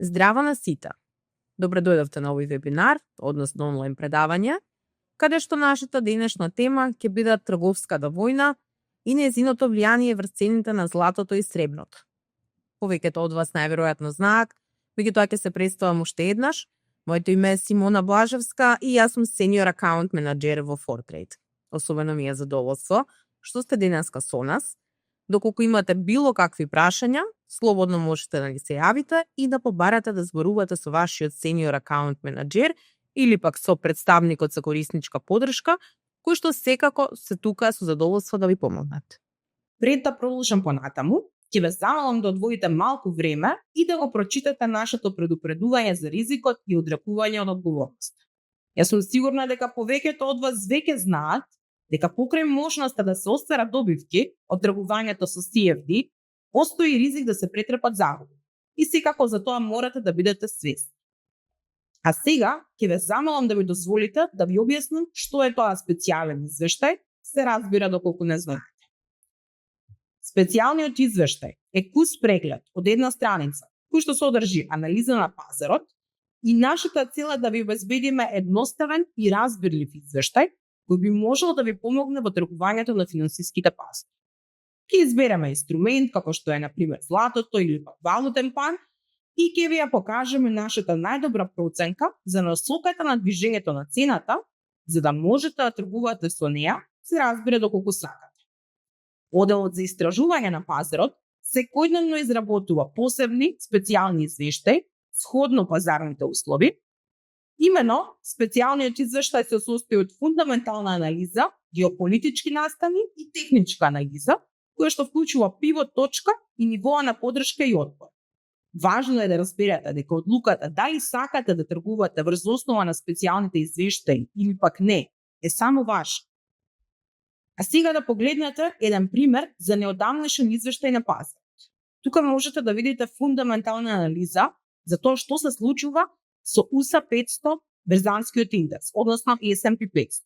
Здраво на сите! Добре дојдовте на овој вебинар, односно онлайн предавање, каде што нашата денешна тема ќе биде трговската војна и нејзиното влијание врз цените на златото и среброто. Повеќето од вас најверојатно знаат, меѓутоа ќе се представам уште еднаш. Моето име е Симона Блажевска и јас сум senior account менаџер во Fortrade. Особено ми е задоволство што сте денеска со нас. Доколку имате било какви прашања, слободно можете да ни се јавите и да побарате да зборувате со вашиот senior account менаџер или пак со представникот за корисничка подршка, кои што секако се тука со задоволство да ви помогнат. Пред да продолжам понатаму, ќе ве замолам да одвоите малку време и да го прочитате нашето предупредување за ризикот и одрекување од одговорност. Јас сум сигурна дека повеќето од вас веќе знаат дека покрај можноста да се остварат добивки од тргувањето со CFD, постои ризик да се претрпат загуби. И секако за тоа морате да бидете свесни. А сега ќе ве замолам да ми дозволите да ви објаснам што е тоа специјален извештај, се разбира доколку не знаете. Специјалниот извештај е кус преглед од една страница, кој што содржи анализа на пазарот и нашата цел е да ви обезбедиме едноставен и разбирлив извештај кој би можел да ви помогне во тргувањето на финансиските пазари. Ќе избереме инструмент како што е на пример златото или валутен пар и ќе ви ја покажеме нашата најдобра проценка за насоката на движењето на цената, за да можете да тргувате со неа, се разбира доколку сакате. Оделот за истражување на пазарот секојдневно изработува посебни специјални извештаи сходно пазарните услови. Имено, специјалниот извештај се состои од фундаментална анализа, геополитички настани и техничка анализа, која што вклучува пивот точка и нивоа на подршка и отпор. Важно е да разберете дека одлуката дали сакате да тргувате врз основа на специјалните извештаи или пак не, е само ваша. А сега да погледнете еден пример за неодамнешен извештај на пазарот. Тука можете да видите фундаментална анализа за тоа што се случува со USA 500 берзанскиот индекс, односно S&P 500.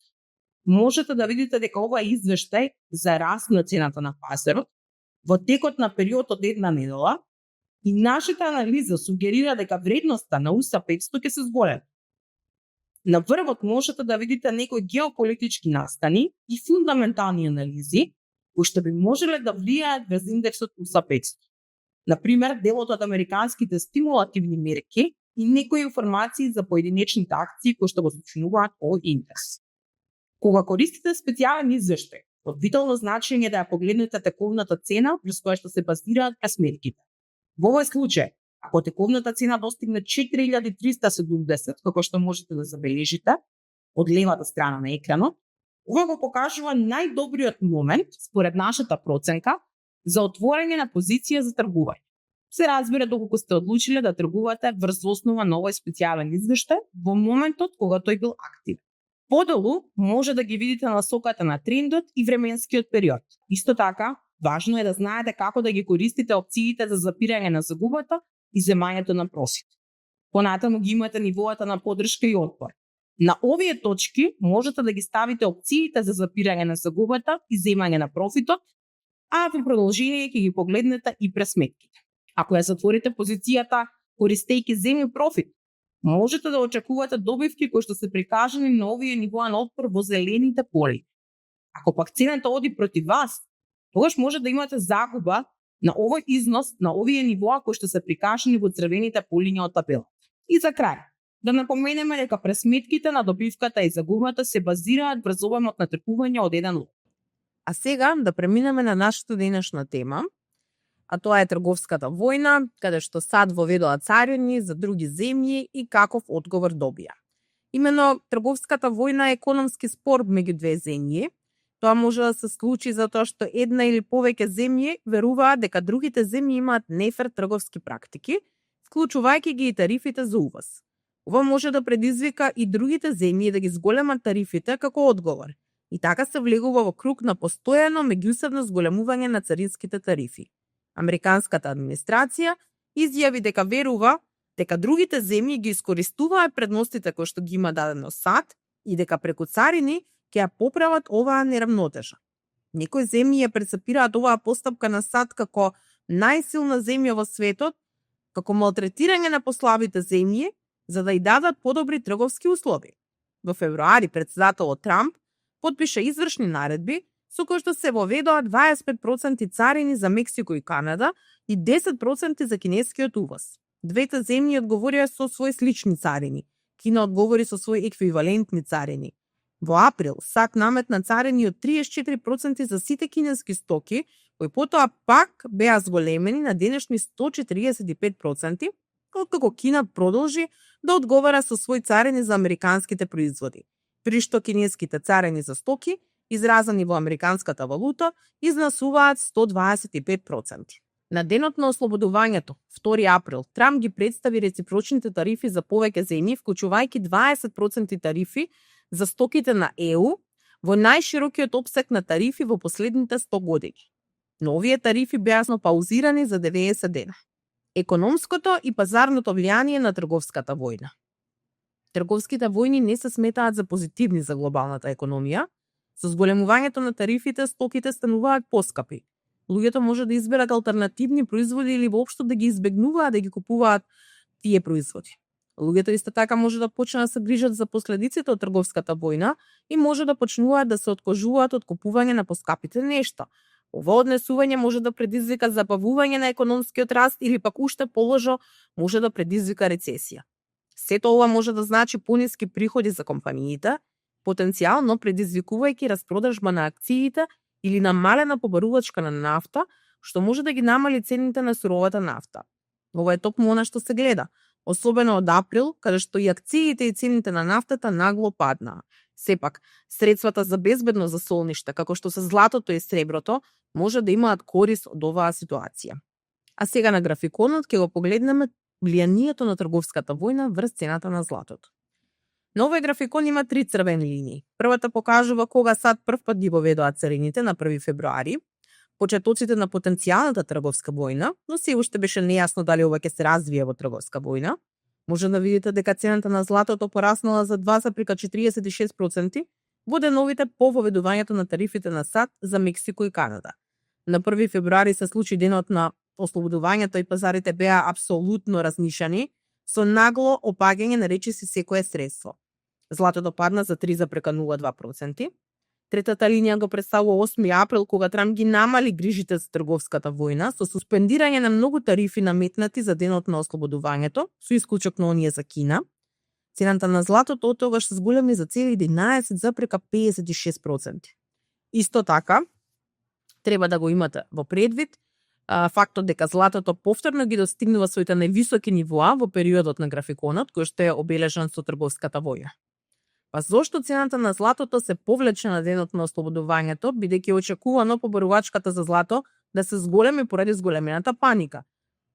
Можете да видите дека ова е извештај за раст на цената на пазарот во текот на период од една недела и нашата анализа сугерира дека вредноста на USA 500 ќе се зголеми. На врвот можете да видите некои геополитички настани и фундаментални анализи кои што би можеле да влијаат врз индексот USA 500. Например, делот од американските стимулативни мерки и некои информации за поединечните акции кои што го сочинуваат овој индекс. Кога користите специјален извештај, од витално значење да ја погледнете тековната цена врз која што се базираат сметките. Во овој случај, ако тековната цена достигне 4370, како што можете да забележите од левата страна на екранот, ова го покажува најдобриот момент според нашата проценка за отворање на позиција за тргување. Се разбира доколку сте одлучиле да тргувате врз основа на овој специјален извештај во моментот кога тој бил активен. Подолу може да ги видите насоката на трендот и временскиот период. Исто така, важно е да знаете како да ги користите опциите за запирање на загубата и земањето на профит. Понатаму ги имате нивоата на подршка и отпор. На овие точки можете да ги ставите опциите за запирање на загубата и земање на профитот, а во продолжение ќе ги погледнете и пресметките. Ако ја затворите позицијата користејќи земи профит, можете да очекувате добивки кои што се прикажани на овие нивоа на отпор во зелените поли. Ако пак цената оди против вас, тогаш може да имате загуба на овој износ на овие нивоа кои што се прикажани во црвените полиња од табелата. И за крај, да напоменеме дека пресметките на добивката и загубата се базираат врз обемот на тргување од еден лот. А сега да преминеме на нашата денешна тема, а тоа е трговската војна, каде што САД воведоа царини за други земји и каков одговор добија. Имено, трговската војна е економски спор меѓу две земји. Тоа може да се случи затоа што една или повеќе земји веруваат дека другите земји имаат нефер трговски практики, вклучувајќи ги и тарифите за увоз. Ова може да предизвика и другите земји да ги зголемат тарифите како одговор. И така се влегува во круг на постојано меѓусебно зголемување на царинските тарифи. Американската администрација изјави дека верува дека другите земји ги искористуваат предностите кои што ги има дадено САД и дека преку царини ќе ја поправат оваа неравнотежа. Некои земји ја прецепираат оваа постапка на САД како најсилна земја во светот, како малтретирање на послабите земји за да ја дадат подобри трговски услови. Во февруари претседателот Трамп потпиша извршни наредби со кои што се воведоа 25% царини за Мексико и Канада и 10% за кинескиот увоз. Двете земји одговорија со свои слични царини. Кина одговори со свои еквивалентни царини. Во април САД наметна царини од 34% за сите кинески стоки, кои потоа пак беа зголемени на денешни 145%, откако Кина продолжи да одговара со свои царини за американските производи, при што кинеските царини за стоки, изразени во американската валута, изнасуваат 125%. На денот на ослободувањето, 2 април, Трамп ги представи реципрочните тарифи за повеќе земји, вклучувајќи 20% тарифи за стоките на ЕУ во најширокиот опсег на тарифи во последните 100 години. Но овие тарифи беа паузирани за 90 дена. Економското и пазарното влијание на трговската војна. Трговските војни не се сметаат за позитивни за глобалната економија. Со зголемувањето на тарифите, стоките стануваат поскапи. Луѓето може да изберат алтернативни производи или воопшто да ги избегнуваат да ги купуваат тие производи. Луѓето исто така може да почнат да се грижат за последиците од трговската војна и може да почнуваат да се откажуваат од купување на поскапите нешта. Ова однесување може да предизвика забавување на економскиот раст или пак уште положо може да предизвика рецесија. Сето ова може да значи пониски приходи за компаниите, потенцијално предизвикувајќи распродажба на акциите или намалена побарувачка на нафта, што може да ги намали цените на суровата нафта. Ова е токму она што се гледа, особено од април, каде што и акциите и цените на нафтата нагло паднаа. Сепак, средствата за безбедност за солниште, како што се златото и среброто, може да имаат корист од оваа ситуација. А сега на графиконот ќе го погледнеме влијанието на трговската војна врз цената на златото. На овој графикон има 3 црвени линии. Првата покажува кога САД првпат ги воведоа царините на 1 февруари, почетоците на потенцијалната трговска војна, но се уште беше нејасно дали ова ќе се развие во трговска војна. Може да видите дека цената на златото пораснала за 2,46% во деновите по воведувањето на тарифите на САД за Мексико и Канада. На 1 февруари се случи денот на ослободувањето и пазарите беа апсолутно разнишани, со нагло опаѓање на речиси секое средство. Златото падна за 3,02%. Третата линија го представува 8 април, кога Трамп ги намали грижите за трговската војна со суспендирање на многу тарифи наметнати за денот на ослободувањето, со исклучок на оние за Кина. Цената на златото од тогаш се зголеми за цели 11,56%. Исто така, треба да го имате во предвид фактот дека златото повторно ги достигнува своите највисоки нивоа во периодот на графиконот, кој што е обележан со трговската војна. Па зошто цената на златото се повлече на денот на ослободувањето, бидејќи очекувано побарувачката за злато да се зголеми поради зголемената паника?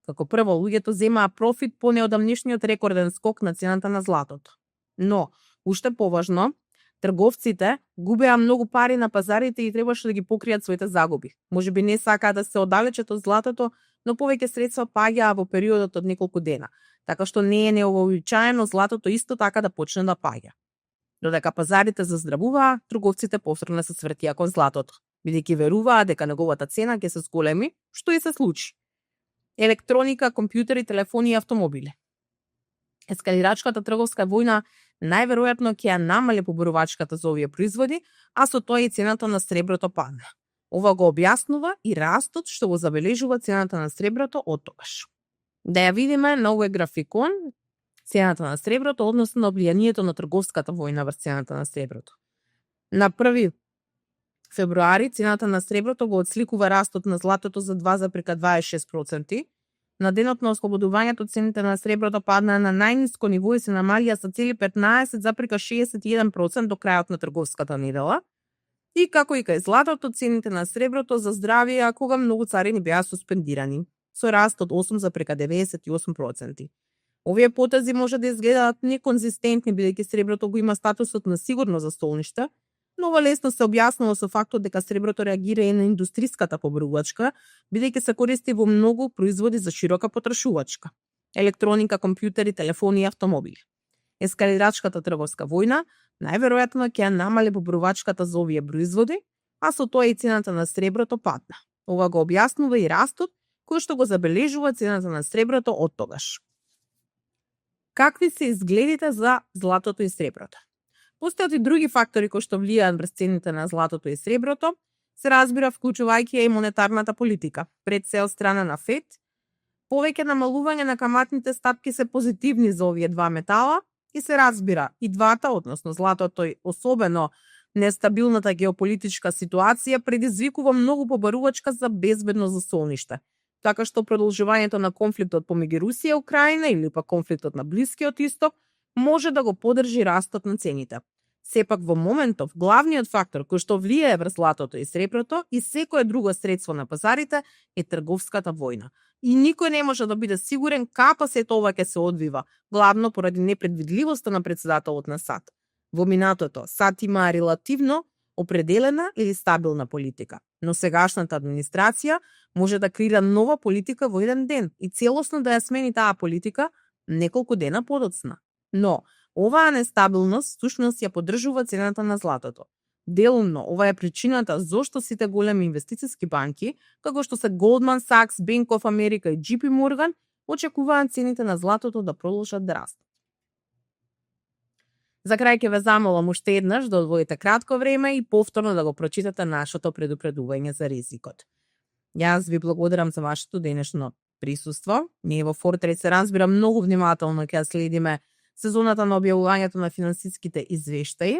Како прво, луѓето земаа профит по неодамнешниот рекорден скок на цената на златото. Но, уште поважно, трговците губеа многу пари на пазарите и требаше да ги покријат своите загуби. Можеби не сакаат да се оддалечат од златото, но повеќе средства паѓаа во периодот од неколку дена, така што не е невообичаено златото исто така да почне да паѓа. Додека пазарите заздравуваа, трговците повторно се свртија кон златото, бидејќи веруваа дека неговата цена ќе се зголеми, што и се случи. Електроника, компјутери, телефони и автомобили. Ескалирачката трговска војна најверојатно ќе ја намали побарувачката за овие производи, а со тоа и цената на среброто падна. Ова го објаснува и растот што го забележува цената на среброто од тогаш. Да ја видиме на овој графикон цената на среброто односно на влијанието на трговската војна врз цената на среброто. На 1 февруари цената на среброто го отсликува растот на златото за 2,26%. На денот на ослободувањето цените на среброто паднаа на најниско ниво и се намалија за цели 15,61% до крајот на трговската недела. И како и кај златото, цените на среброто заздравија кога многу царини беа суспендирани, со раст од 8,98%. Овие потези може да изгледаат неконзистентни, бидејќи среброто го има статусот на сигурно застолниште, но ова лесно се објаснува со фактот дека среброто реагира и на индустриската побарувачка, бидејќи се користи во многу производи за широка потрошувачка, електроника, компјутери, телефони и автомобили. Ескалирачката трговска војна најверојатно ќе ја намали побарувачката за овие производи, а со тоа и цената на среброто падна. Ова го објаснува и растот кој што го забележува цената на среброто од тогаш. Какви се изгледите за златото и среброто? Постојат и други фактори кои што влијаат врз цените на златото и среброто, се разбира вклучувајќи и монетарната политика, пред се од страна на ФЕД. Повеќе намалување на каматните стапки се позитивни за овие два метала и се разбира и двата, односно златото и особено нестабилната геополитичка ситуација предизвикува многу побарувачка за безбедност за солниште. Така што продолжувањето на конфликтот помеѓу Русија и Украина или пак конфликтот на Блискиот Исток може да го поддржи растот на цените. Сепак во моментов главниот фактор кој што влијае врз златото и среброто и секое друго средство на пазарите е трговската војна. И никој не може да биде сигурен како сето ова ќе се одвива, главно поради непредвидливоста на претседателот на САД. Во минатото САД има релативно определена или стабилна политика, но сегашната администрација може да креира нова политика во еден ден и целосно да ја смени таа политика неколку дена подоцна. Но оваа нестабилност сушност ја поддржува цената на златото. Делумно ова е причината зошто сите големи инвестициски банки, како што се Goldman Sachs, Bank of America и JP Morgan, очекуваат цените на златото да продолжат да растат. За крај ќе ве замолам уште еднаш да одвоите кратко време и повторно да го прочитате нашето предупредување за ризикот. Јас ви благодарам за вашето денешно присуство. Ние во Fortrade се разбира многу внимателно ќе следиме сезоната на објавувањето на финансиските извештаи.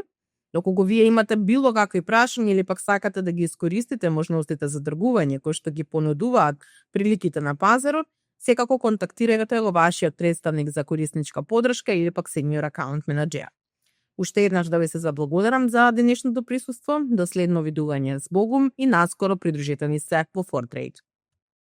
Доколку вие имате било какви прашања или пак сакате да ги искористите можностите за тргување кои што ги понудуваат приликите на пазарот, секако контактирајте го вашиот представник за корисничка поддршка или пак senior account manager. Уште еднаш да ви се заблагодарам за денешното присуство, до следно видување с Богум и наскоро придружете ни се во Fortrade.